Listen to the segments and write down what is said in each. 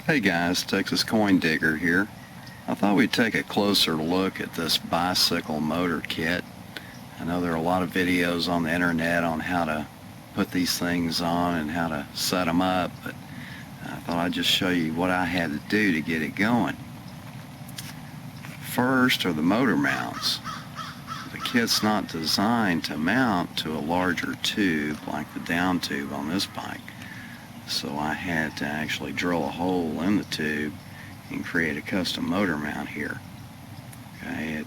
Hey guys, Texas Coin Digger here. I thought we'd take a closer look at this bicycle motor kit. I know there are a lot of videos on the internet on how to put these things on and how to set them up, but I thought I'd just show you what I had to do to get it going. First are the motor mounts. The kit's not designed to mount to a larger tube like the down tube on this bike. So I had to actually drill a hole in the tube and create a custom motor mount here. Okay,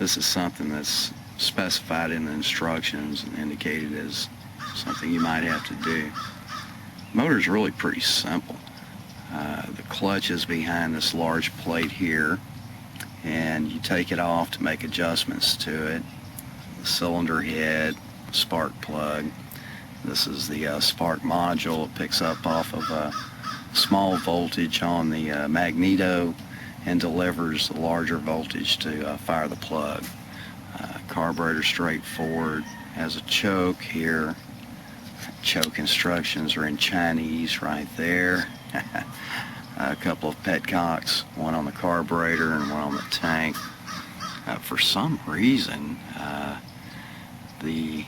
this is something that's specified in the instructions and indicated as something you might have to do. The motor's really pretty simple. The clutch is behind this large plate here, and you take it off to make adjustments to it. The cylinder head, spark plug. This is the spark module. It picks up off of a small voltage on the magneto and delivers the larger voltage to fire the plug. Carburetor straightforward, has a choke here. Choke instructions are in Chinese right there. A couple of petcocks, one on the carburetor and one on the tank. For some reason, the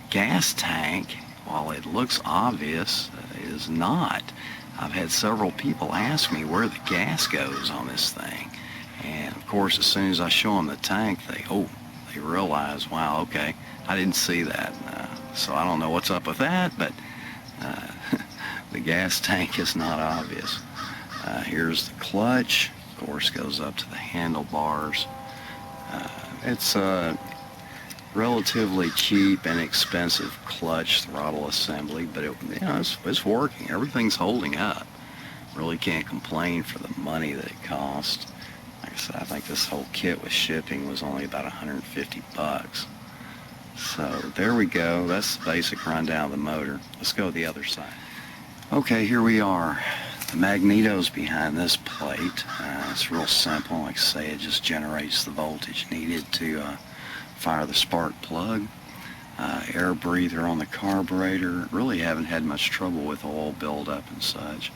gas tank, while it looks obvious, is not. I've had several people ask me where the gas goes on this thing, and of course as soon as I show them the tank, they realize, wow, okay, I didn't see that. So I don't know what's up with that, but the gas tank is not obvious. Here's the clutch, of course, goes up to the handlebars. It's relatively cheap and expensive clutch throttle assembly, but it's working. Everything's holding up. Really can't complain for the money that it cost. Like I said, I think this whole kit with shipping was only about 150 bucks. So there we go. That's the basic rundown of the motor. Let's go to the other side. Okay, here we are. The magneto's behind this plate. It's real simple. Like I say, it just generates the voltage needed to fire the spark plug. Air breather on the carburetor. Really haven't had much trouble with oil buildup and such.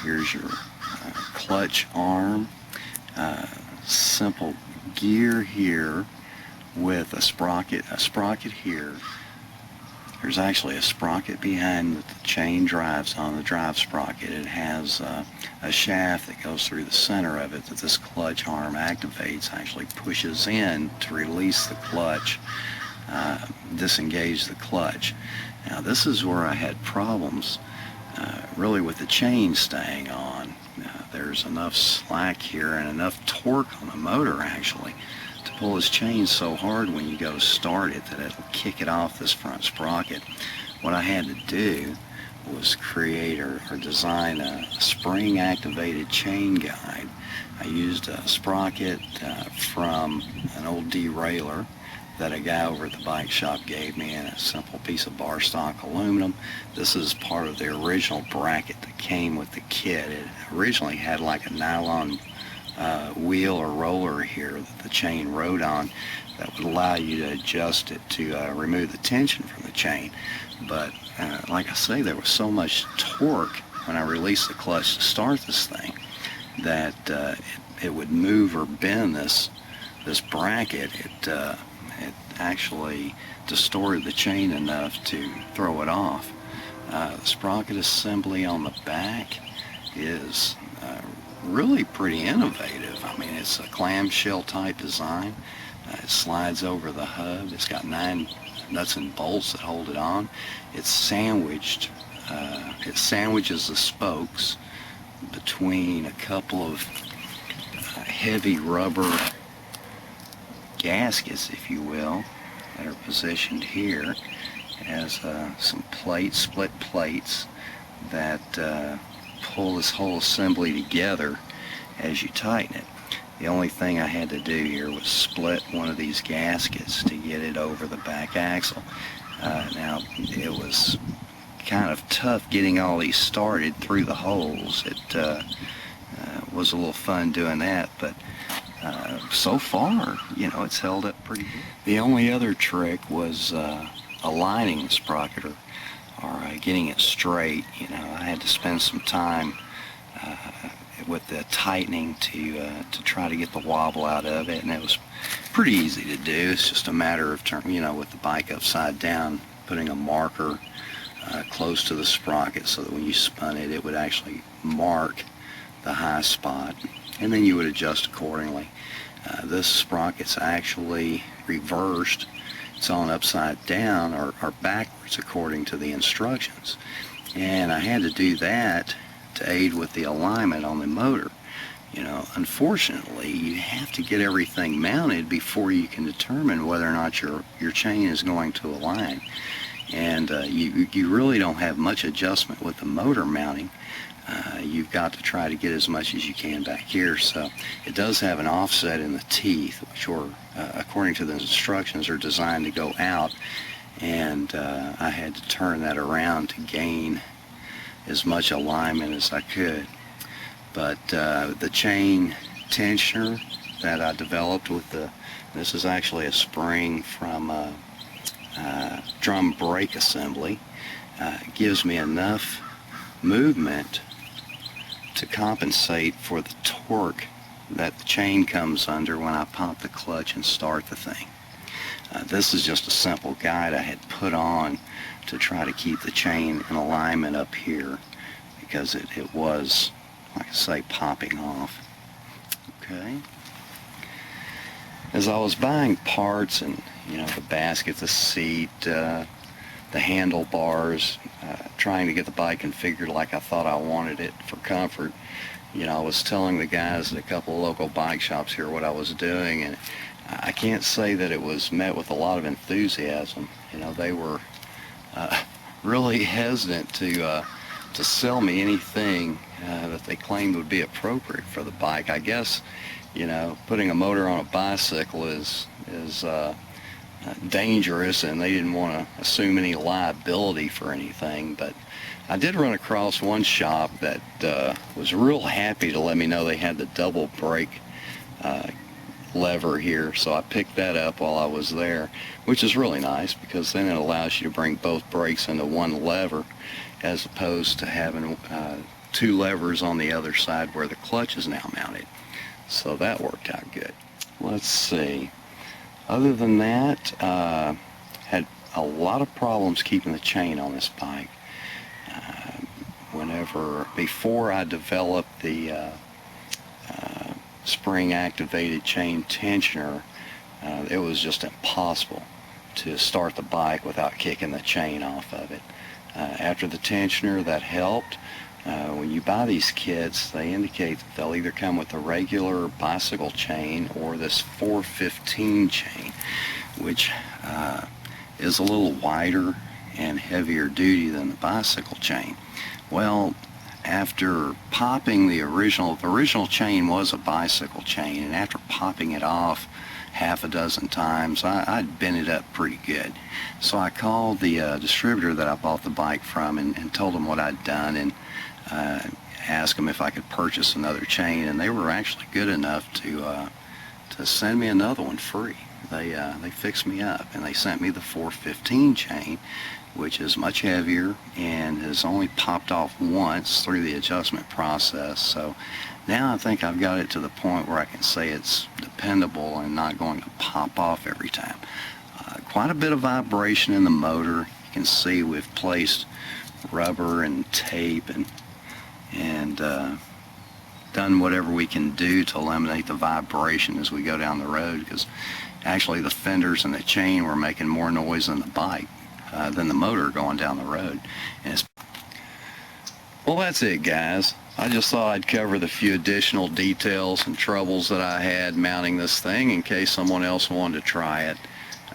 Here's your clutch arm. Simple gear here with a sprocket here. There's actually a sprocket behind that the chain drives on, the drive sprocket. It has a shaft that goes through the center of it that this clutch arm activates, actually pushes in to release the clutch, disengage the clutch. Now this is where I had problems really with the chain staying on. There's enough slack here and enough torque on the motor actually to pull this chain so hard when you go to start it that it'll kick it off this front sprocket. What I had to do was create or design a spring activated chain guide. I used a sprocket from an old derailleur that a guy over at the bike shop gave me in a simple piece of bar stock aluminum. This is part of the original bracket that came with the kit. It originally had like a nylon wheel or roller here that the chain rode on that would allow you to adjust it to remove the tension from the chain. But like I say, there was so much torque when I released the clutch to start this thing that it would move or bend this bracket. It actually distorted the chain enough to throw it off. The sprocket assembly on the back is really pretty innovative. I mean, it's a clamshell type design. It slides over the hub. It's got 9 nuts and bolts that hold it on. It's sandwiched. It sandwiches the spokes between a couple of heavy rubber gaskets, if you will, that are positioned here. It has some plates, split plates, that pull this whole assembly together as you tighten it. The only thing I had to do here was split one of these gaskets to get it over the back axle. Now, it was kind of tough getting all these started through the holes. It was a little fun doing that, but so far, it's held up pretty good. The only other trick was aligning the sprocket or getting it straight. I had to spend some time with the tightening to try to get the wobble out of it, and it was pretty easy to do. It's just a matter of with the bike upside down, putting a marker close to the sprocket so that when you spun it, it would actually mark the high spot, and then you would adjust accordingly. This sprocket's actually reversed. It's on upside down or backwards according to the instructions, and I had to do that to aid with the alignment on the motor. Unfortunately, you have to get everything mounted before you can determine whether or not your chain is going to align. And you really don't have much adjustment with the motor mounting. You've got to try to get as much as you can back here. So it does have an offset in the teeth, which are, according to the instructions, are designed to go out. And I had to turn that around to gain as much alignment as I could. But the chain tensioner that I developed with this is actually a spring from drum brake assembly, gives me enough movement to compensate for the torque that the chain comes under when I pop the clutch and start the thing. This is just a simple guide I had put on to try to keep the chain in alignment up here, because it was, like I say, popping off. Okay. As I was buying parts and the basket, the seat, the handlebars, trying to get the bike configured like I thought I wanted it for comfort, I was telling the guys at a couple of local bike shops here what I was doing, and I can't say that it was met with a lot of enthusiasm. They were really hesitant to sell me anything that they claimed would be appropriate for the bike. I guess, putting a motor on a bicycle is dangerous, and they didn't want to assume any liability for anything. But I did run across one shop that was real happy to let me know they had the double brake lever here, so I picked that up while I was there, which is really nice, because then it allows you to bring both brakes into one lever, as opposed to having two levers on the other side where the clutch is now mounted. So that worked out good. Let's see. Other than that, had a lot of problems keeping the chain on this bike. Before I developed the spring activated chain tensioner, it was just impossible to start the bike without kicking the chain off of it. After the tensioner, that helped. When you buy these kits, they indicate that they'll either come with a regular bicycle chain or this 415 chain, which is a little wider and heavier duty than the bicycle chain. Well, after popping the original chain was a bicycle chain, and after popping it off half a dozen times, I'd bent it up pretty good. So I called the distributor that I bought the bike from and told them what I'd done, and asked them if I could purchase another chain, and they were actually good enough to send me another one free. They fixed me up, and they sent me the 415 chain, which is much heavier and has only popped off once through the adjustment process. So now I think I've got it to the point where I can say it's dependable and not going to pop off every time. Quite a bit of vibration in the motor. You can see we've placed rubber and tape and done whatever we can do to eliminate the vibration as we go down the road, because actually the fenders and the chain were making more noise than the bike, than the motor going down the road. Well, that's it, guys. I just thought I'd cover the few additional details and troubles that I had mounting this thing in case someone else wanted to try it.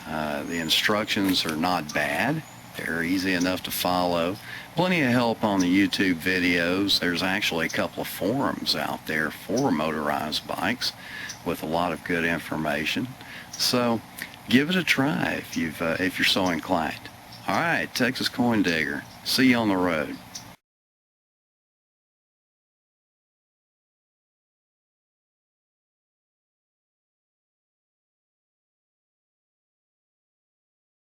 The instructions are not bad. They're easy enough to follow. Plenty of help on the YouTube videos. There's actually a couple of forums out there for motorized bikes with a lot of good information. So give it a try if you're so inclined. All right, Texas Coin Digger. See you on the road.